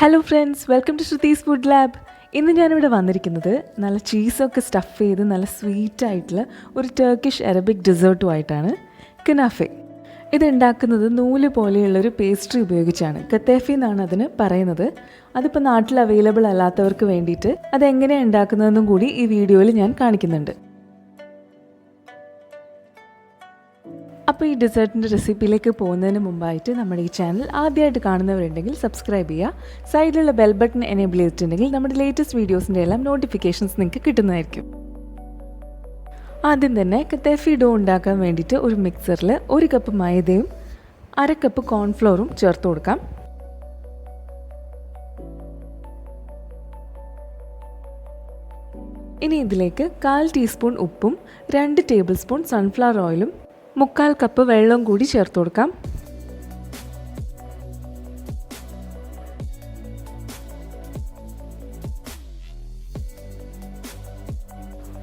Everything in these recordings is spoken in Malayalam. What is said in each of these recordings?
Hello friends, welcome to Shruthi's food lab. ഇന്ന് ഞാനിവിടെ വന്നിരിക്കുന്നത് നല്ല ചീസൊക്കെ സ്റ്റഫ് ചെയ്ത് നല്ല സ്വീറ്റായിട്ടുള്ള ഒരു ടർക്കിഷ് അറബിക് ഡെസേർട്ടുമായിട്ടാണ്, കുനാഫെ. ഇത് ഉണ്ടാക്കുന്നത് നൂല് പോലെയുള്ളൊരു പേസ്ട്രി ഉപയോഗിച്ചാണ്. കത്തേഫി എന്നാണ് അതിന് പറയുന്നത്. അതിപ്പോൾ നാട്ടിൽ അവൈലബിൾ അല്ലാത്തവർക്ക് വേണ്ടിയിട്ട് അതെങ്ങനെയാണ് ഉണ്ടാക്കുന്നതെന്നും കൂടി ഈ വീഡിയോയിൽ ഞാൻ കാണിക്കുന്നുണ്ട്. അപ്പോൾ ഈ ഡെസേർട്ടിൻ്റെ റെസിപ്പിയിലേക്ക് പോകുന്നതിന് മുമ്പായിട്ട് നമ്മുടെ ഈ ചാനൽ ആദ്യമായിട്ട് കാണുന്നവരുണ്ടെങ്കിൽ സബ്സ്ക്രൈബ് ചെയ്യുക. സൈഡിലുള്ള ബെൽ ബട്ടൺ എനേബിൾ ചെയ്തിട്ടുണ്ടെങ്കിൽ നമ്മുടെ ലേറ്റസ്റ്റ് വീഡിയോസിൻ്റെ എല്ലാം നോട്ടിഫിക്കേഷൻസ് നിങ്ങൾക്ക് കിട്ടുന്നതായിരിക്കും. ആദ്യം തന്നെ കത്തേഫി ഡോ ഉണ്ടാക്കാൻ വേണ്ടിയിട്ട് ഒരു മിക്സറിൽ 1 കപ്പ് മൈദയും 1/2 കപ്പ് കോൺഫ്ലോറും ചേർത്ത് കൊടുക്കാം. ഇനി ഇതിലേക്ക് 1/4 ടീസ്പൂൺ ഉപ്പും 2 ടേബിൾ സ്പൂൺ സൺഫ്ലവർ ഓയിലും 1/4 കപ്പ് വെള്ളവും കൂടി ചേർത്ത് കൊടുക്കാം.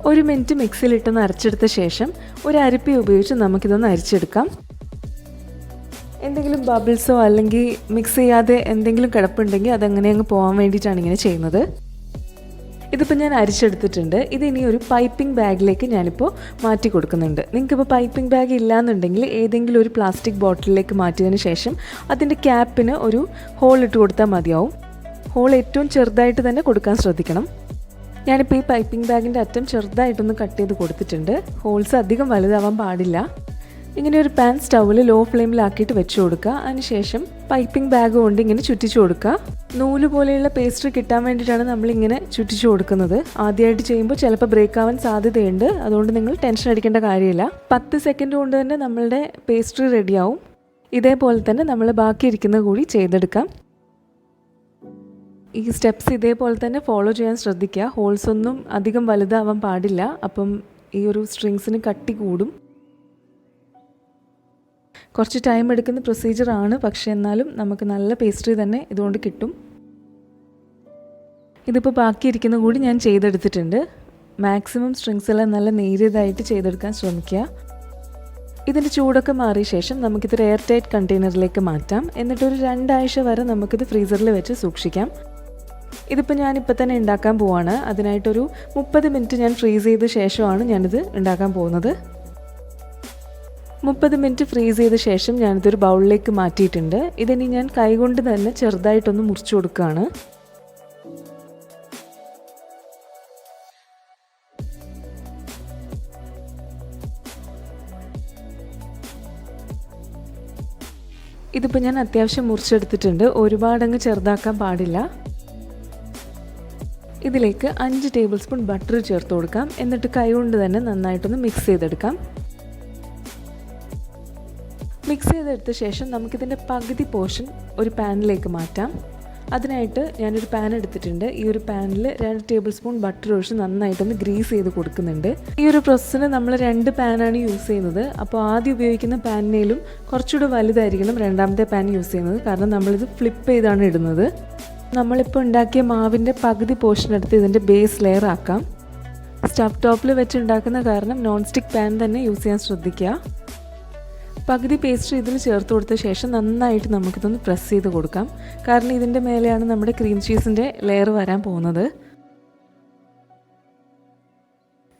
ഒരു മിനിറ്റ് മിക്സിയിലിട്ടൊന്ന് അരച്ചെടുത്ത ശേഷം ഒരു അരിപ്പി ഉപയോഗിച്ച് നമുക്കിതൊന്ന് അരിച്ചെടുക്കാം. എന്തെങ്കിലും ബബിൾസോ അല്ലെങ്കിൽ മിക്സ് ചെയ്യാതെ എന്തെങ്കിലും കിടപ്പുണ്ടെങ്കിൽ അതങ്ങനെ അങ്ങ് പോകാൻ വേണ്ടിയിട്ടാണ് ഇങ്ങനെ ചെയ്യുന്നത്. ഇതിപ്പോൾ ഞാൻ അരിച്ചെടുത്തിട്ടുണ്ട്. ഇതിനി ഒരു പൈപ്പിംഗ് ബാഗിലേക്ക് ഞാനിപ്പോൾ മാറ്റി കൊടുക്കുന്നുണ്ട്. നിങ്ങൾക്കിപ്പോൾ പൈപ്പിംഗ് ബാഗ് ഇല്ലയെന്നുണ്ടെങ്കിൽ ഏതെങ്കിലും ഒരു പ്ലാസ്റ്റിക് ബോട്ടിലേക്ക് മാറ്റിയതിന് ശേഷം അതിൻ്റെ ക്യാപ്പിന് ഒരു ഹോൾ ഇട്ട് കൊടുത്താൽ മതിയാവും. ഹോൾ ഏറ്റവും ചെറുതായിട്ട് തന്നെ കൊടുക്കാൻ ശ്രദ്ധിക്കണം. ഞാനിപ്പോൾ ഈ പൈപ്പിംഗ് ബാഗിൻ്റെ അറ്റം ചെറുതായിട്ടൊന്ന് കട്ട് ചെയ്ത് കൊടുത്തിട്ടുണ്ട്. ഹോൾസ് അധികം വലുതാവാൻ പാടില്ല. ഇങ്ങനെ ഒരു പാൻ സ്റ്റൗവിൽ ലോ ഫ്ലെയിമിലാക്കിയിട്ട് വെച്ച് കൊടുക്കുക. അതിനുശേഷം പൈപ്പിംഗ് ബാഗ് കൊണ്ട് ഇങ്ങനെ ചുറ്റിച്ചു കൊടുക്കുക. നൂല് പോലെയുള്ള പേസ്ട്രി കിട്ടാൻ വേണ്ടിയിട്ടാണ് നമ്മളിങ്ങനെ ചുറ്റിച്ചു കൊടുക്കുന്നത്. ആദ്യമായിട്ട് ചെയ്യുമ്പോൾ ചിലപ്പോൾ ബ്രേക്ക് ആവാൻ സാധ്യതയുണ്ട്. അതുകൊണ്ട് നിങ്ങൾ ടെൻഷൻ അടിക്കേണ്ട കാര്യമില്ല. 10 സെക്കൻഡ് കൊണ്ട് തന്നെ നമ്മളുടെ പേസ്ട്രി റെഡിയാവും. ഇതേപോലെ തന്നെ നമ്മൾ ബാക്കി ഇരിക്കുന്നത് കൂടി ചെയ്തെടുക്കാം. ഈ സ്റ്റെപ്സ് ഇതേപോലെ തന്നെ ഫോളോ ചെയ്യാൻ ശ്രദ്ധിക്കുക. ഹോൾസ് ഒന്നും അധികം വലുതാവാൻ പാടില്ല. അപ്പം ഈ ഒരു സ്ട്രിങ്സിന് കട്ടി കൂടും. കുറച്ച് ടൈം എടുക്കുന്ന പ്രൊസീജിയറാണ്, പക്ഷേ എന്നാലും നമുക്ക് നല്ല പേസ്ട്രി തന്നെ ഇതുകൊണ്ട് കിട്ടും. ഇതിപ്പോൾ ബാക്കിയിരിക്കുന്ന കൂടി ഞാൻ ചെയ്തെടുത്തിട്ടുണ്ട്. മാക്സിമം സ്ട്രിങ്സ് എല്ലാം നല്ല നേരിയതായിട്ട് ചെയ്തെടുക്കാൻ ശ്രമിക്കുക. ഇതിൻ്റെ ചൂടൊക്കെ മാറിയ ശേഷം നമുക്കിതൊരു എയർ ടൈറ്റ് കണ്ടെയ്നറിലേക്ക് മാറ്റാം. എന്നിട്ടൊരു 2 ആഴ്ച വരെ നമുക്കിത് ഫ്രീസറിൽ വെച്ച് സൂക്ഷിക്കാം. ഇതിപ്പോൾ ഞാനിപ്പോൾ തന്നെ ഉണ്ടാക്കാൻ പോവാണ്. അതിനായിട്ടൊരു 30 മിനിറ്റ് ഞാൻ ഫ്രീസ് ചെയ്ത ശേഷമാണ് ഞാനിത് ഉണ്ടാക്കാൻ പോകുന്നത്. 30 മിനിറ്റ് ഫ്രീസ് ചെയ്ത ശേഷം ഞാനിതൊരു ബൗളിലേക്ക് മാറ്റിയിട്ടുണ്ട്. ഇതിനി ഞാൻ കൈകൊണ്ട് തന്നെ ചെറുതായിട്ടൊന്ന് മുറിച്ചു കൊടുക്കുകയാണ്. ഇതിപ്പോൾ ഞാൻ അത്യാവശ്യം മുറിച്ചെടുത്തിട്ടുണ്ട്. ഒരുപാടങ്ങ് ചെറുതാക്കാൻ പാടില്ല. ഇതിലേക്ക് 5 ടേബിൾ സ്പൂൺ ബട്ടർ ചേർത്ത് കൊടുക്കാം. എന്നിട്ട് കൈകൊണ്ട് തന്നെ നന്നായിട്ടൊന്ന് മിക്സ് ചെയ്തെടുക്കാം. മിക്സ് ചെയ്തെടുത്ത ശേഷം നമുക്കിതിൻ്റെ പകുതി പോർഷൻ ഒരു പാനിലേക്ക് മാറ്റാം. അതിനായിട്ട് ഞാനൊരു പാൻ എടുത്തിട്ടുണ്ട്. ഈ ഒരു പാനിൽ 2 ടേബിൾ സ്പൂൺ ബട്ടർ ഒഴിച്ച് നന്നായിട്ടൊന്ന് ഗ്രീസ് ചെയ്ത് കൊടുക്കുന്നുണ്ട്. ഈ ഒരു പ്രോസസ്സിന് നമ്മൾ 2 പാനാണ് യൂസ് ചെയ്യുന്നത്. അപ്പോൾ ആദ്യം ഉപയോഗിക്കുന്ന പാനിനേലും കുറച്ചുകൂടെ വലുതായിരിക്കണം രണ്ടാമത്തെ പാൻ യൂസ് ചെയ്യുന്നത്. കാരണം നമ്മളിത് ഫ്ലിപ്പ് ചെയ്താണ് ഇടുന്നത്. നമ്മളിപ്പോൾ ഉണ്ടാക്കിയ മാവിൻ്റെ പകുതി പോർഷൻ എടുത്ത് ഇതിൻ്റെ ബേസ് ലെയർ ആക്കാം. സ്റ്റവ് ടോപ്പിൽ വെച്ച് ഉണ്ടാക്കുന്ന കാരണം നോൺ സ്റ്റിക്ക് പാൻ തന്നെ യൂസ് ചെയ്യാൻ ശ്രദ്ധിക്കുക. പകുതി പേസ്ട്രി ഇതിൽ ചേർത്ത് കൊടുത്ത ശേഷം നന്നായിട്ട് നമുക്കിതൊന്ന് പ്രസ് ചെയ്ത് കൊടുക്കാം. കാരണം ഇതിൻ്റെ മേലെയാണ് നമ്മുടെ ക്രീം ചീസിൻ്റെ ലെയർ വരാൻ പോകുന്നത്.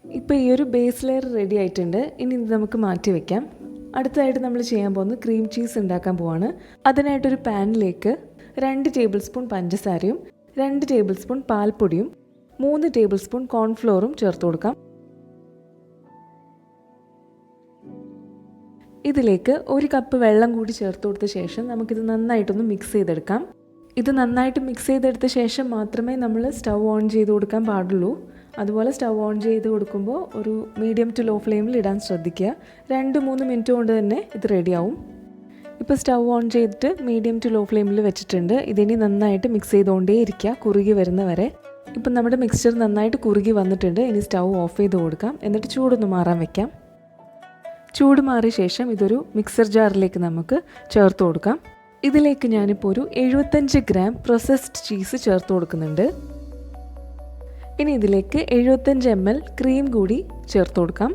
ഇപ്പോൾ ഈ ഒരു ബേസ് ലെയർ റെഡി ആയിട്ടുണ്ട്. ഇനി ഇത് നമുക്ക് മാറ്റി വയ്ക്കാം. അടുത്തതായിട്ട് നമ്മൾ ചെയ്യാൻ പോകുന്നത് ക്രീം ചീസ് ഉണ്ടാക്കാൻ പോവാണ്. അതിനായിട്ടൊരു പാനിലേക്ക് 2 ടേബിൾ സ്പൂൺ പഞ്ചസാരയും 2 ടേബിൾ സ്പൂൺ പാൽപ്പൊടിയും 3 ടേബിൾ സ്പൂൺ കോൺഫ്ലോറും ചേർത്ത് കൊടുക്കാം. ഇതിലേക്ക് 1 കപ്പ് വെള്ളം കൂടി ചേർത്ത് കൊടുത്ത ശേഷം നമുക്കിത് നന്നായിട്ടൊന്ന് മിക്സ് ചെയ്തെടുക്കാം. ഇത് നന്നായിട്ട് മിക്സ് ചെയ്തെടുത്ത ശേഷം മാത്രമേ നമ്മൾ സ്റ്റൗ ഓൺ ചെയ്ത് കൊടുക്കാൻ പാടുള്ളൂ. അതുപോലെ സ്റ്റൗ ഓൺ ചെയ്ത് കൊടുക്കുമ്പോൾ ഒരു മീഡിയം ടു ലോ ഫ്ലെയിമിൽ ഇടാൻ ശ്രദ്ധിക്കുക. 2-3 മിനിറ്റ് കൊണ്ട് തന്നെ ഇത് റെഡിയാവും. ഇപ്പോൾ സ്റ്റൗ ഓൺ ചെയ്തിട്ട് മീഡിയം ടു ലോ ഫ്ലെയിമിൽ വെച്ചിട്ടുണ്ട്. ഇതിനി നന്നായിട്ട് മിക്സ് ചെയ്തുകൊണ്ടേ ഇരിക്കുക, കുറുകി വരുന്ന വരെ. ഇപ്പം നമ്മുടെ മിക്സ്ചർ നന്നായിട്ട് കുറുകി വന്നിട്ടുണ്ട്. ഇനി സ്റ്റൗ ഓഫ് ചെയ്ത് കൊടുക്കാം. എന്നിട്ട് ചൂടൊന്ന് മാറാൻ വയ്ക്കാം. ചൂട് മാറിയ ശേഷം ഇതൊരു മിക്സർ ജാറിലേക്ക് നമുക്ക് ചേർത്ത് കൊടുക്കാം. ഇതിലേക്ക് ഞാനിപ്പോൾ ഒരു 75 ഗ്രാം പ്രോസസ്ഡ് ചീസ് ചേർത്ത് കൊടുക്കുന്നുണ്ട്. ഇനി ഇതിലേക്ക് 75 ml ക്രീം കൂടി ചേർത്ത് കൊടുക്കാം.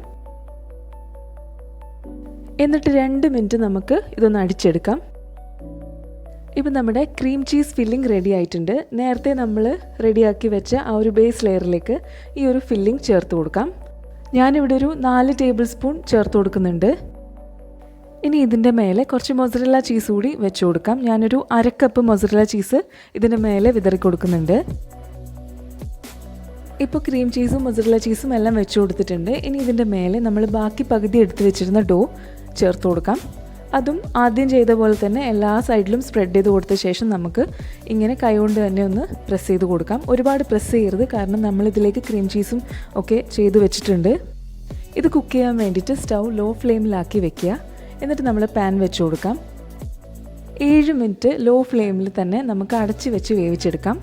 എന്നിട്ട് 2 മിനിറ്റ് നമുക്ക് ഇതൊന്ന് അടിച്ചെടുക്കാം. ഇപ്പം നമ്മുടെ ക്രീം ചീസ് ഫില്ലിംഗ് റെഡി ആയിട്ടുണ്ട്. നേരത്തെ നമ്മൾ റെഡിയാക്കി വെച്ച ആ ഒരു ബേസ് ലെയറിലേക്ക് ഈ ഒരു ഫില്ലിംഗ് ചേർത്ത് കൊടുക്കാം. ഞാനിവിടെ ഒരു 4 ടേബിൾ സ്പൂൺ ചേർത്ത് കൊടുക്കുന്നുണ്ട്. ഇനി ഇതിൻ്റെ മേലെ കുറച്ച് മൊസറല്ല ചീസ് കൂടി വെച്ച് കൊടുക്കാം. ഞാനൊരു 1/2 കപ്പ് മൊസറല്ല ചീസ് ഇതിൻ്റെ മേലെ വിതറി കൊടുക്കുന്നുണ്ട്. ഇപ്പോൾ ക്രീം ചീസും മൊസറല്ല ചീസും എല്ലാം വെച്ച് കൊടുത്തിട്ടുണ്ട്. ഇനി ഇതിൻ്റെ മേലെ നമ്മൾ ബാക്കി പകുതി എടുത്ത് വെച്ചിരുന്ന ഡോ ചേർത്ത് കൊടുക്കാം. അതും ആദ്യം ചെയ്ത പോലെ തന്നെ എല്ലാ സൈഡിലും സ്പ്രെഡ് ചെയ്ത് കൊടുത്ത ശേഷം നമുക്ക് ഇങ്ങനെ കൈകൊണ്ട് തന്നെ ഒന്ന് പ്രസ് ചെയ്ത് കൊടുക്കാം. ഒരുപാട് പ്രസ് ചെയ്യരുത്, കാരണം നമ്മളിതിലേക്ക് ക്രീം ചീസും ഒക്കെ ചെയ്ത് വെച്ചിട്ടുണ്ട്. ഇത് കുക്ക് ചെയ്യാൻ വേണ്ടിയിട്ട് സ്റ്റൗ ലോ ഫ്ലെയിമിലാക്കി വെക്കുക. എന്നിട്ട് നമ്മൾ പാൻ വെച്ച് കൊടുക്കാം. 7 മിനിറ്റ് ലോ ഫ്ലെയിമിൽ തന്നെ നമുക്ക് അടച്ച് വെച്ച് വേവിച്ചെടുക്കാം.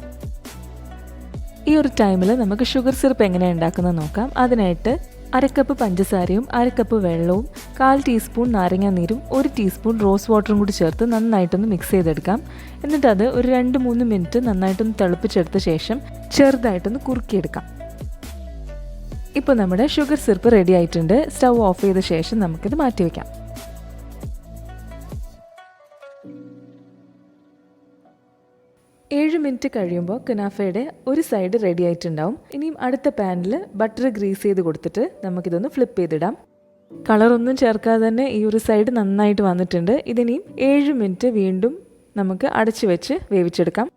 ഈ ഒരു ടൈമിൽ നമുക്ക് ഷുഗർ സിറപ്പ് എങ്ങനെയാണ് ഉണ്ടാക്കുന്നത് നോക്കാം. അതിനായിട്ട് 1/2 കപ്പ് പഞ്ചസാരയും 1/2 കപ്പ് വെള്ളവും 1/4 ടീസ്പൂൺ നാരങ്ങ നീരും 1 ടീസ്പൂൺ റോസ് വാട്ടറും കൂടി ചേർത്ത് നന്നായിട്ടൊന്ന് മിക്സ് ചെയ്തെടുക്കാം. എന്നിട്ട് അത് ഒരു 2-3 മിനിറ്റ് നന്നായിട്ടൊന്ന് തിളപ്പിച്ചെടുത്ത ശേഷം ചെറുതായിട്ടൊന്ന് കുറുക്കിയെടുക്കാം. ഇപ്പോൾ നമ്മുടെ ഷുഗർ സിറപ്പ് റെഡി ആയിട്ടുണ്ട്. സ്റ്റൗ ഓഫ് ചെയ്ത ശേഷം നമുക്കിത് മാറ്റി വയ്ക്കാം. 7 മിനിറ്റ് കഴിയുമ്പോൾ കുനാഫയുടെ ഒരു സൈഡ് റെഡി ആയിട്ടുണ്ടാവും. ഇനിയും അടുത്ത പാനിൽ ബട്ടർ ഗ്രീസ് ചെയ്ത് കൊടുത്തിട്ട് നമുക്കിതൊന്ന് ഫ്ലിപ്പ് ചെയ്തിടാം. കളറൊന്നും ചേർക്കാതെ തന്നെ ഈ ഒരു സൈഡ് നന്നായിട്ട് വന്നിട്ടുണ്ട്. ഇതിനിയും 7 മിനിറ്റ് വീണ്ടും നമുക്ക് അടച്ചു വെച്ച് വേവിച്ചെടുക്കാം.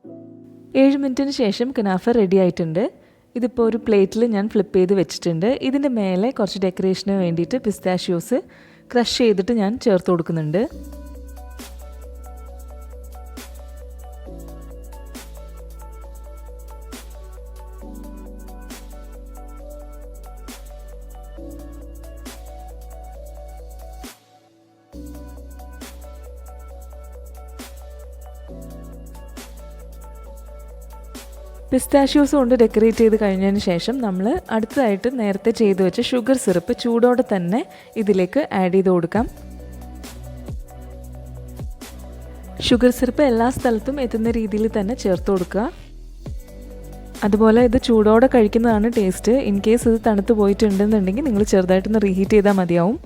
7 മിനിറ്റിന് ശേഷം കുനാഫ റെഡി ആയിട്ടുണ്ട്. ഇതിപ്പോൾ ഒരു പ്ലേറ്റിൽ ഞാൻ ഫ്ലിപ്പ് ചെയ്ത് വെച്ചിട്ടുണ്ട്. ഇതിൻ്റെ മേലെ കുറച്ച് ഡെക്കറേഷന് വേണ്ടിയിട്ട് പിസ്താഷ്യോസ് ക്രഷ് ചെയ്തിട്ട് ഞാൻ ചേർത്ത് കൊടുക്കുന്നുണ്ട്. പിസ്താഷ്യോസ് കൊണ്ട് ഡെക്കറേറ്റ് ചെയ്ത് കഴിഞ്ഞതിന് ശേഷം നമ്മൾ അടുത്തതായിട്ട് നേരത്തെ ചെയ്ത് വെച്ച ഷുഗർ സിറപ്പ് ചൂടോടെ തന്നെ ഇതിലേക്ക് ആഡ് ചെയ്ത് കൊടുക്കാം. ഷുഗർ സിറപ്പ് എല്ലാ സ്ഥലത്തും എത്തുന്ന രീതിയിൽ തന്നെ ചേർത്ത് കൊടുക്കുക. അതുപോലെ ഇത് ചൂടോടെ കഴിക്കുന്നതാണ് ടേസ്റ്റ്. ഇൻ കേസ് ഇത് തണുത്ത് പോയിട്ടുണ്ടെന്നുണ്ടെങ്കിൽ നിങ്ങൾ ചെറുതായിട്ടൊന്ന് റീഹീറ്റ് ചെയ്താൽ മതിയാവും.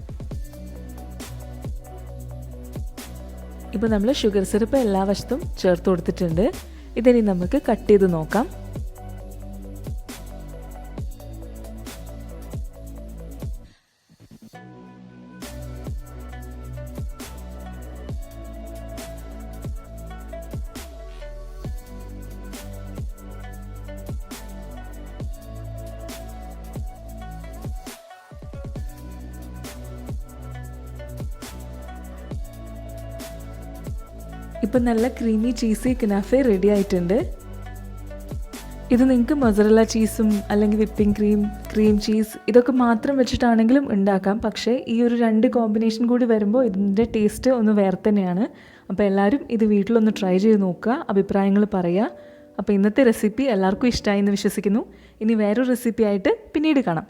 ഇപ്പോൾ നമ്മൾ ഷുഗർ സിറപ്പ് എല്ലാ വശത്തും ചേർത്ത് കൊടുത്തിട്ടുണ്ട്. ഇതിനി നമുക്ക് കട്ട് ചെയ്ത് നോക്കാം. ഇപ്പം നല്ല ക്രീമി ചീസി കുനാഫ റെഡി ആയിട്ടുണ്ട്. ഇത് നിങ്ങൾക്ക് മൊസറല്ല ചീസും അല്ലെങ്കിൽ വിപ്പിംഗ് ക്രീം ചീസ് ഇതൊക്കെ മാത്രം വെച്ചിട്ടാണെങ്കിലും ഉണ്ടാക്കാം. പക്ഷേ ഈ ഒരു 2 കോമ്പിനേഷൻ കൂടി വരുമ്പോൾ ഇതിൻ്റെ ടേസ്റ്റ് ഒന്ന് വേറെ തന്നെയാണ്. അപ്പോൾ എല്ലാവരും ഇത് വീട്ടിലൊന്ന് ട്രൈ ചെയ്ത് നോക്കുക, അഭിപ്രായങ്ങൾ പറയുക. അപ്പോൾ ഇന്നത്തെ റെസിപ്പി എല്ലാവർക്കും ഇഷ്ടമായി എന്ന് വിശ്വസിക്കുന്നു. ഇനി വേറൊരു റെസിപ്പി ആയിട്ട് പിന്നീട് കാണാം.